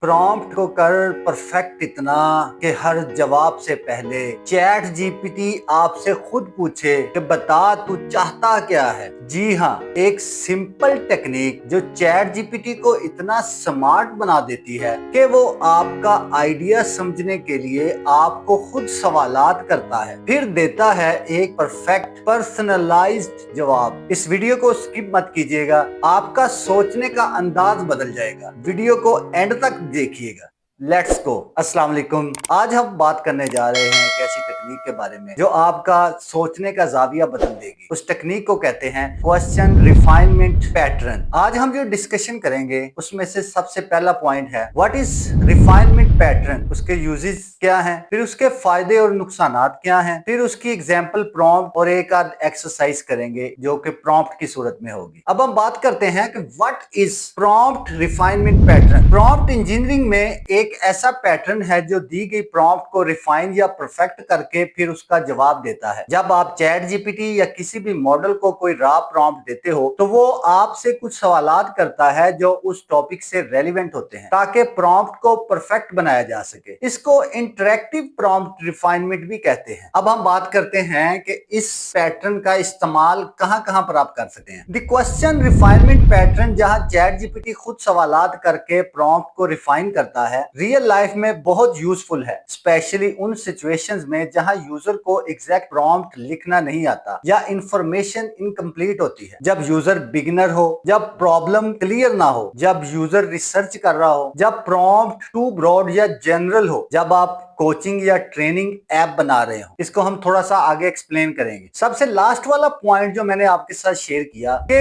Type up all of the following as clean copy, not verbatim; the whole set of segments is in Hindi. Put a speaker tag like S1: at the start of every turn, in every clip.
S1: प्रॉम्प्ट को कर परफेक्ट इतना कि हर जवाब से पहले चैट जीपीटी आपसे खुद पूछे कि बता तू चाहता क्या है। जी हाँ, एक सिंपल टेक्निक जो चैट जीपीटी को इतना स्मार्ट बना देती है कि वो आपका आइडिया समझने के लिए आपको खुद सवालात करता है, फिर देता है एक परफेक्ट पर्सनलाइज्ड जवाब। इस वीडियो को स्किप मत कीजिएगा, आपका सोचने का अंदाज बदल जाएगा। वीडियो को एंड तक देखिएगा। Let's go. अस्सलाम वालेकुम। आज हम बात करने जा रहे हैं एक ऐसी टेक्निक के बारे में जो आपका सोचने का जाविया बदल देगी। उस टेक्निक को कहते हैं क्वेश्चन रिफाइनमेंट पैटर्न। आज हम जो डिस्कशन करेंगे उसमें से सबसे पहला पॉइंट है व्हाट इज रिफाइनमेंट पैटर्न, उसके यूजेस क्या हैं, फिर उसके फायदे और नुकसान क्या हैं, फिर उसकी एग्जाम्पल प्रॉम्प्ट और एक आध एक्सरसाइज करेंगे जो कि प्रॉम्प्ट की सूरत में होगी। अब हम बात करते हैं कि what is prompt refinement pattern. Prompt engineering में एक ऐसा पैटर्न है जो दी गई प्रॉम्प्ट को रिफाइन या परफेक्ट करके फिर उसका जवाब देता है। जब आप चैट जीपीटी या किसी भी मॉडल को कोई रॉ प्रॉम्प्ट देते हो तो वो आपसे कुछ सवालात करता है जो उस टॉपिक से रेलिवेंट होते हैं ताकि प्रॉम्प्ट को परफेक्ट बनाया जा सके। इसको इंटरेक्टिव प्रॉम्प्ट रिफाइनमेंट भी कहते हैं। अब हम बात करते हैं कि इस पैटर्न का इस्तेमाल कहां कहां पर आप कर सकते हैं। द क्वेश्चन रिफाइनमेंट पैटर्न, जहां चैट जीपीटी खुद सवालात करके प्रॉम्प्ट को रिफाइन करता है, रियल लाइफ में बहुत यूजफुल है, स्पेशली उन सिचुएशंस में जहां यूजर को एग्जैक्ट प्रॉम्प्ट लिखना नहीं आता या इंफॉर्मेशन इनकम्प्लीट होती है। जब यूजर बिगिनर हो, जब प्रॉब्लम क्लियर ना हो, जब यूजर रिसर्च कर रहा हो, जब प्रॉम्प्ट टू ब्रॉड या जनरल हो, जब आप कोचिंग या ट्रेनिंग ऐप बना रहे हो। इसको हम थोड़ा सा आगे एक्सप्लेन करेंगे। सबसे लास्ट वाला पॉइंट जो मैंने आपके साथ शेयर किया कि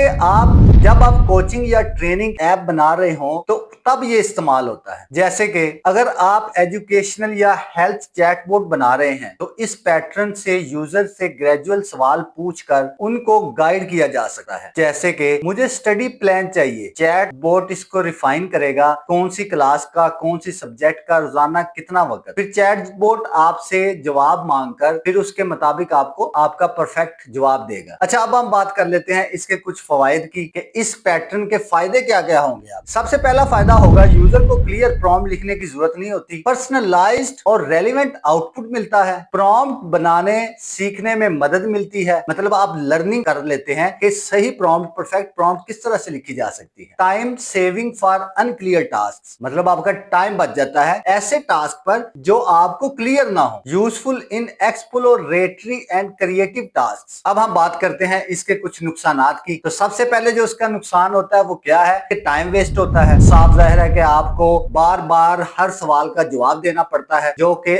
S1: जब आप कोचिंग या ट्रेनिंग ऐप बना रहे हो तो तब ये इस्तेमाल होता है। जैसे कि अगर आप एजुकेशनल या हेल्थ चैटबॉट बना रहे हैं तो इस पैटर्न से यूजर से ग्रेजुअल सवाल पूछकर उनको गाइड किया जा सकता है। जैसे कि मुझे स्टडी प्लान चाहिए, चैट बोट इसको रिफाइन करेगा कौन सी क्लास का, कौन सी सब्जेक्ट का, रोजाना कितना वक्त। फिर चैट बोट आपसे जवाब मांगकर फिर उसके मुताबिक आपको आपका परफेक्ट जवाब देगा। अच्छा, अब हम बात कर लेते हैं इसके कुछ फवायद की कि इस पैटर्न के फायदे क्या क्या होंगे। आप सबसे पहला फायदा होगा यूजर को क्लियर प्रॉम्प्ट लिखने की जरूरत नहीं होती, पर्सनलाइज्ड और रेलिवेंट आउटपुट मिलता है। प्रॉम्प्ट बनाने सीखने में मदद मिलती है, मतलब आप लर्निंग कर लेते हैं कि सही प्रॉम्प्ट, परफेक्ट प्रॉम्प्ट किस तरह से लिखी जा सकती है। Time saving for unclear task, मतलब आपका टाइम बच जाता है ऐसे टास्क पर जो आपको क्लियर ना हो। Useful in exploratory and creative task. अब हम बात करते हैं इसके कुछ नुकसानात की। तो सबसे पहले जो इसका नुकसान होता है वो क्या है कि टाइम वेस्ट होता है। साफ जाहिर है कि आपको बार बार हर सवाल का जवाब देना पड़ता है जो कि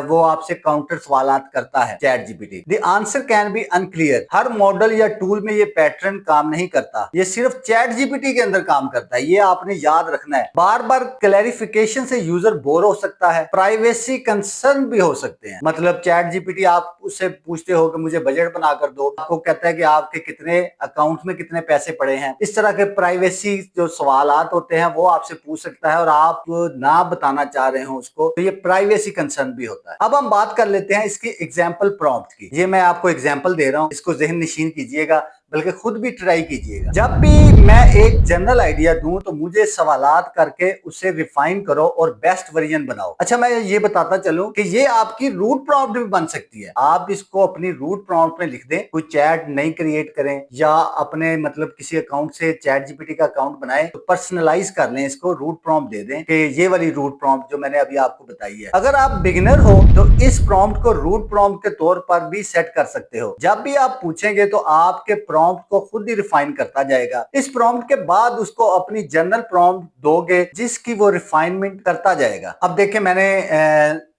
S1: वो आपसे काउंटर सवालात करता है chat GPT. The answer can be unclear. Her model या टूल में ये पैटर्न काम नहीं करता, ये सिर्फ चैट जीपीटी के अंदर काम करता है। ये आपने याद रखना है। बार बार क्लैरिफिकेशन से यूजर बोर हो सकता है। प्राइवेसी कंसर्न भी हो सकते हैं, मतलब चैट जीपीटी आप उससे पूछते हो कि मुझे बजट बना कर दो, आपको कहता है कि आपके कितने अकाउंट में कितने पैसे पड़े हैं। इस तरह के प्राइवेसी जो सवालात होते हैं वो आपसे पूछ सकता है और आप ना बताना चाह रहे हो उसको, तो ये प्राइवेसी कंसर्न भी होता है। अब हम बात कर लेते हैं इसकी एग्जाम्पल प्रॉम्प्ट की। ये मैं आपको एग्जाम्पल दे रहा हूँ, इसको ज़हन नशीन कीजिएगा, बल्कि खुद भी ट्राई कीजिएगा। जब भी मैं एक जनरल आइडिया दूं तो मुझे सवालात करके उसे रिफाइन करो और बेस्ट वर्जन बनाओ। अच्छा, मैं ये बताता चलूं कि ये आपकी रूट प्रॉम्प्ट भी बन सकती है। आप इसको अपनी रूट प्रॉम्प्ट में लिख दें, कोई चैट नहीं क्रिएट करें या अपने मतलब किसी अकाउंट से चैट जीपीटी का अकाउंट बनाए तो पर्सनलाइज कर लें, इसको रूट प्रॉम्प्ट दे दें कि ये वाली रूट प्रॉम्प्ट जो मैंने अभी आपको बताई है। अगर आप बिगिनर हो तो इस प्रॉम्प्ट को रूट प्रॉम्प्ट के तौर पर भी सेट कर सकते हो। जब भी आप पूछेंगे तो आपके प्रॉम्प्ट को खुद ही रिफाइन करता जाएगा। इस प्रॉम्प्ट के बाद उसको अपनी जनरल प्रॉम्प्ट दोगे जिसकी वो रिफाइनमेंट करता जाएगा। अब देखिए, मैंने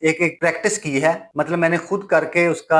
S1: एक एक प्रैक्टिस की है, मतलब मैंने खुद करके उसका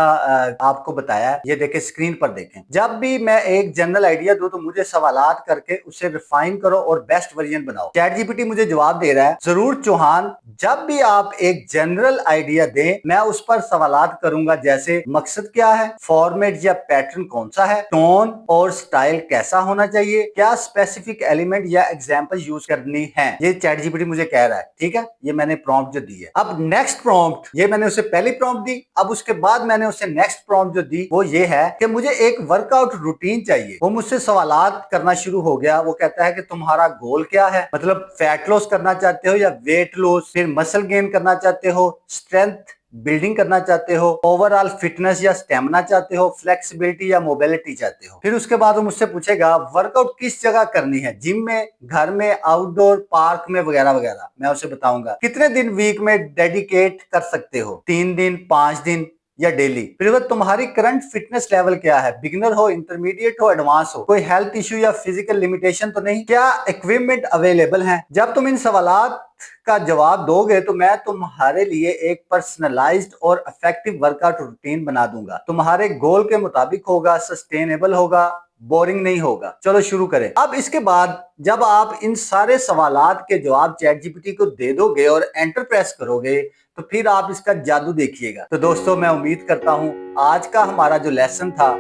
S1: आपको बताया। ये देखें, स्क्रीन पर देखें। जब भी मैं एक जनरल आइडिया दूं तो मुझे सवालात करके उसे रिफाइन करो और बेस्ट वर्जन बनाओ। चैट जीपीटी मुझे जवाब दे रहा है, जरूर चौहान, जब भी आप एक जनरल आइडिया दें मैं उस पर सवालात करूंगा, जैसे मकसद क्या है, फॉर्मेट या पैटर्न कौन सा है, टोन और स्टाइल कैसा होना चाहिए, क्या स्पेसिफिक एलिमेंट या एग्जाम्पल यूज करनी है। ये चैट जीपीटी मुझे कह रहा है, ठीक है, ये मैंने प्रॉम्प्ट जो दी है। अब नेक्स्ट प्रॉम्प्ट, ये मैंने उसे पहली प्रॉम्प्ट दी। अब उसके बाद मैंने उसे नेक्स्ट प्रॉम्प्ट जो दी वो ये है कि मुझे एक वर्कआउट रूटीन चाहिए। वो मुझसे सवालात करना शुरू हो गया। वो कहता है कि तुम्हारा गोल क्या है, मतलब फैट लॉस करना चाहते हो या वेट लॉस, फिर मसल गेन करना चाहते हो, स्ट्रेंथ बिल्डिंग करना चाहते हो, ओवरऑल फिटनेस या स्टेमिना चाहते हो, फ्लेक्सिबिलिटी या मोबिलिटी चाहते हो। फिर उसके बाद वो मुझसे पूछेगा वर्कआउट किस जगह करनी है, जिम में, घर में, आउटडोर, पार्क में, वगैरह वगैरह। मैं उसे बताऊंगा कितने दिन वीक में डेडिकेट कर सकते हो, 3 दिन, 5 दिन या डेली। फिर वो तुम्हारी करंट फिटनेस लेवल क्या है, बिगिनर हो, इंटरमीडिएट हो, एडवांस हो, कोई हेल्थ इश्यू या फिजिकल लिमिटेशन तो नहीं, क्या इक्विपमेंट अवेलेबल है। जब तुम इन सवालात का जवाब दोगे तो मैं तुम्हारे लिए एक पर्सनलाइज्ड और इफेक्टिव वर्कआउट रूटीन बना दूंगा। तुम्हारे गोल के मुताबिक होगा, सस्टेनेबल होगा, बोरिंग नहीं होगा। चलो शुरू करें। अब इसके बाद जब आप इन सारे सवालात के जवाब चैट जीपीटी को दे दोगे और एंटर प्रेस करोगे तो फिर आप इसका जादू देखिएगा। तो दोस्तों मैं उम्मीद करता हूं आज का हमारा जो लेसन था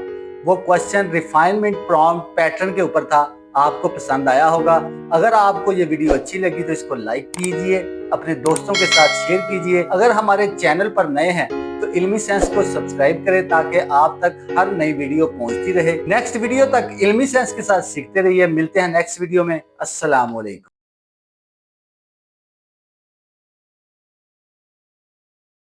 S1: वो क्वेश्चन रिफाइनमेंट प्रॉम्प्ट पैटर्न के ऊपर था, आपको पसंद आया होगा। अगर आपको ये वीडियो अच्छी लगी तो इसको लाइक कीजिए, अपने दोस्तों के साथ शेयर कीजिए। अगर हमारे चैनल पर नए हैं तो इल्मी सेंस को सब्सक्राइब करें ताकि आप तक हर नई वीडियो पहुंचती रहे। नेक्स्ट वीडियो तक इल्मी सेंस के साथ सीखते रहिए। मिलते हैं नेक्स्ट वीडियो में। अस्सलाम वालेकुम।